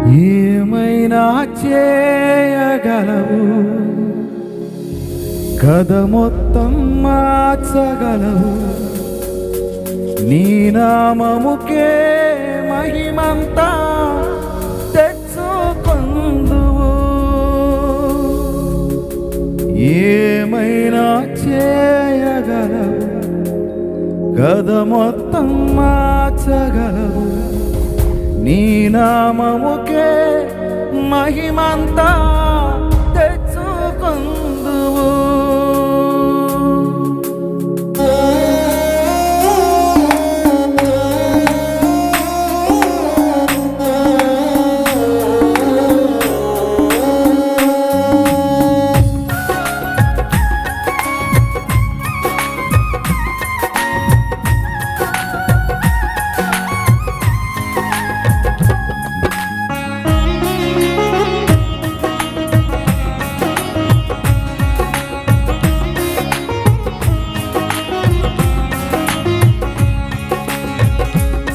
ఏమైనా చేయగలవు, కథ మొత్తం మార్చగలవు. నీ నామముకే మహిమంతా తెచ్చుకొందువు. ఏమైనా చేయగలవు, కథ మొత్తం మార్చగలవు. నీ నామముకే మహిమంతా తెచ్చుకొందువు.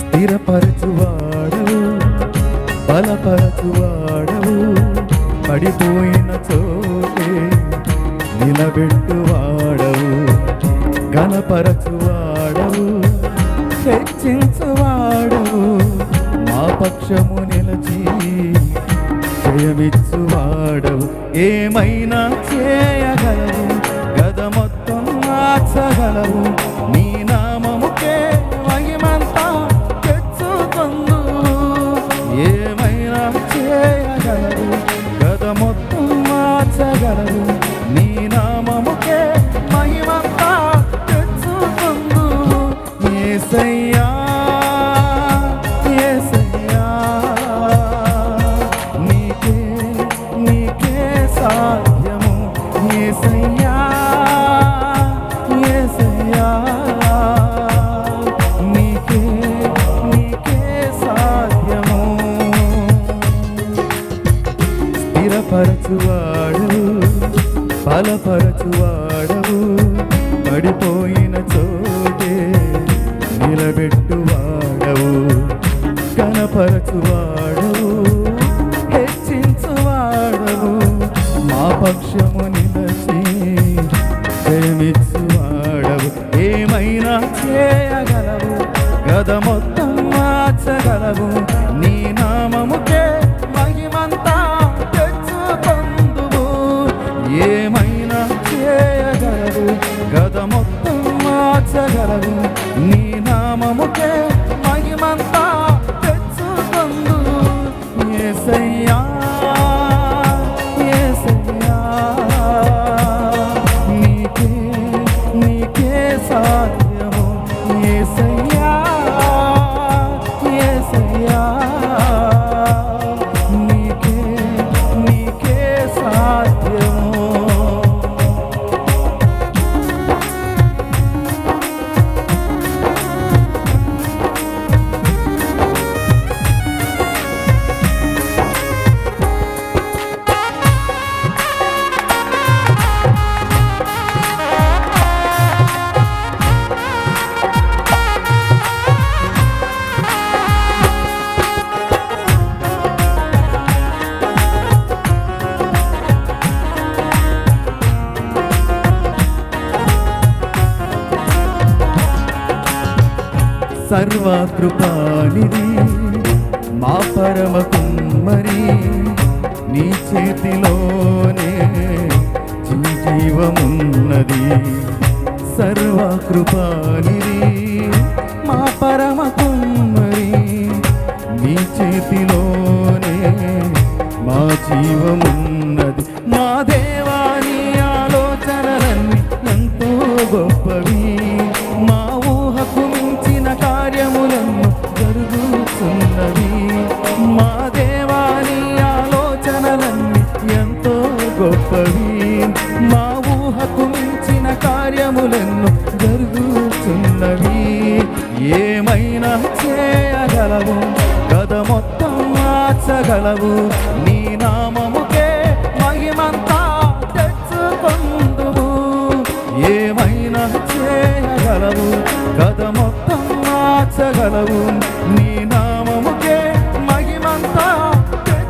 స్థిరపరచువాడవు, బలపరచువాడవు, పడిపోయిన చోటే నిలబెట్టువాడవు. ఘనపరచువాడవు, హెచ్చించువాడవు, మా పక్షము నిలచి జయమిచ్చువాడవు. ఏమైనా చేయగలవు, గద మొత్తం మార్చగలవు. నీ నామముకే మహిమంతా తెచ్చుకొందువు. ఏమైనా చేయగలవు, గద మొత్తం మార్చగలవు. నీ నామముకే మహిమంతా తెచ్చుకొందువు. యేసయ్యా యేసయ్యా, నీకే నీకే సాధ్యము. యేసయ్యా యేసయ్యా, నీకే నీకే సాధ్యము. స్థిరపరచువాడవు, బలపరచువాడవు, పడిపోయిన చోటే నిలబెట్టువాడవు. ఘనపరచువాడవు, హెచ్చించువాడవు, మా పక్షము నిలచి జయమిచ్చువాడవు. ఏమైనా చేయగలవు, గద మొత్తం మార్చగలవు. నీ నామముకే మహిమంతా తెచ్చుకొందువు. ఏమైనా చేయగలవు, గద మొత్తం మార్చగలవు. నీ నామముకే మహిమంతా తెచ్చుకొందువు. యేసయ్యా యేసయ్యా, నీకే నీకే సాధ్యము. యేసయ్యా యేసయ్యా, నీకే నీకే సాధ్యము. సర్వకృపానిధి మా పరమ కుమ్మరి, నీ చేతిలోనే జీవమున్నది. సర్వకృపానిధి మా పరమ కుమ్మరి, నీ చేతిలోనే మా జీవమున్నది. మా దేవాని ఆలోచనలన్నీ ఎంతో గొప్పవి. మా ఊహకు మించిన కార్యములను జరుగుతున్నవి. మా దేవాని ఆలోచనలన్నీ ఎంతో గొప్పవి. మా ఊహకు మించిన కార్యములను జరుగుతున్నవి. ఏమైనా చేయగలవు, గద మొత్తం మార్చగలవు. నీ నామముకే మహిమంతా తెచ్చుకొందువు. ఏమైనా చేయగలవు, గద మొత్తం మార్చగలవు. నీ నామముకే మహిమంతా తెచ్చుకొందువు.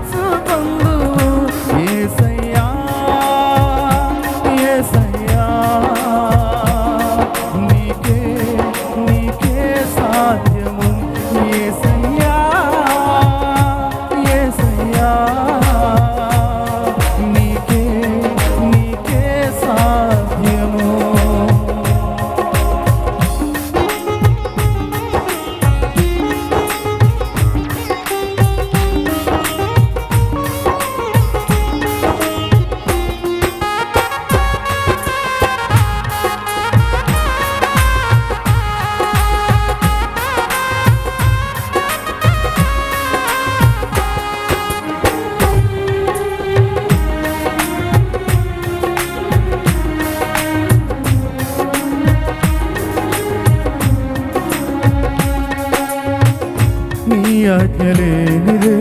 ఆజ్ఞలేనిదే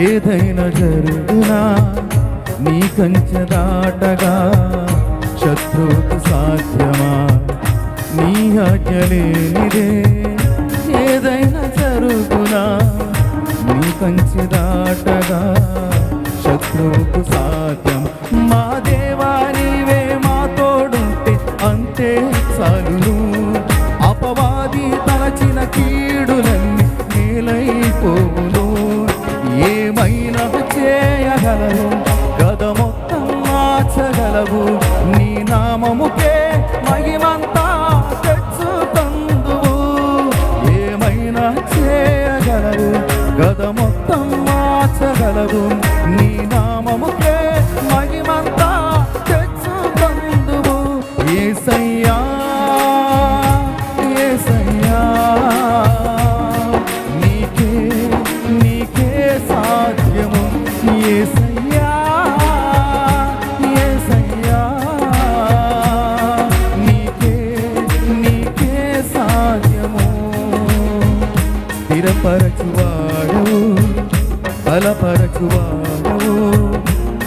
ఏదైనా జరుగునా, నీ కంచె దాటగా శత్రువుకు సాధ్యమా? నీ ఆజ్ఞలేనిదే ఏదైనా జరుగునా, నీ కంచె దాటగా శత్రువుకు సాధ్యం. మా దేవా నీవే మా తోడుంటే అంతే చాలును. అపవాది తలచిన కీడులన్నీ మేలైపోవును. ఏమైనా చేయగలవు, గద మొత్తం మార్చగలవు. నీ నామముకే మహిమంతా తెచ్చుతందువు. ఏమైనా చేయగలవు, గద మొత్తం మార్చగలవు. నీ నామముకే మహిమంతా తెచ్చుతందువు. యేసయ్యా యేసయ్యా, నీకే నీకే సాధ్యము. యేసయ్యా యేసయ్యా, నీకే నీకే సాధ్యము. స్థిరపరచువాడవు, బలపరచువాడవు,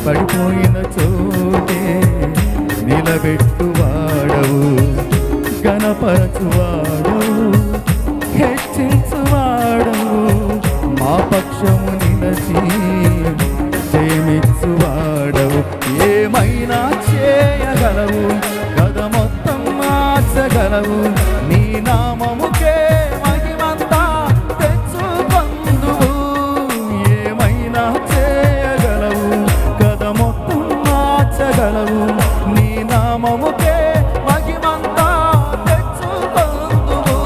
పడిపోయిన చోటే నిలబెట్టువాడవు. ఘనపరచువాడవు, హెచ్చించువాడవు, మా పక్షము నిలచి జయమిచ్చువాడవు. ఏమైనా చేయగలవు, గద మొత్తం మార్చగలవు. నీ నామముకే మహిమంతా తెచ్చుకొందువు. ఏమైనా చేయగలవు, గద మొత్తం మార్చగలవు. నీ నామముకే మహిమంతా తెచ్చుకొందువు.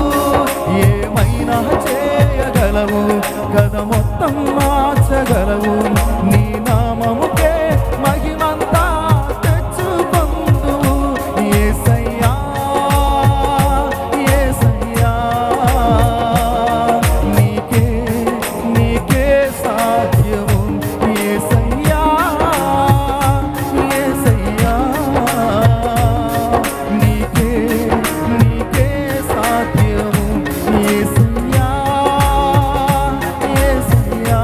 ఏమైనా చేయగలవు, గద మొత్తం మార్చగలవు. నీ నామముకే మహిమంతా తెచ్చుకొందువు. యేసయ్యా యేసయ్యా, నీకే నీకే సాధ్యము. యేసయ్యా యేసయ్యా, నీకే నీకే సాధ్యము. యేసయ్యా యేసయ్యా,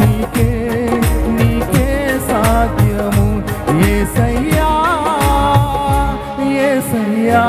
నీకే నీకే సాధ్యము. యేసయ్యా యేసయ్యా.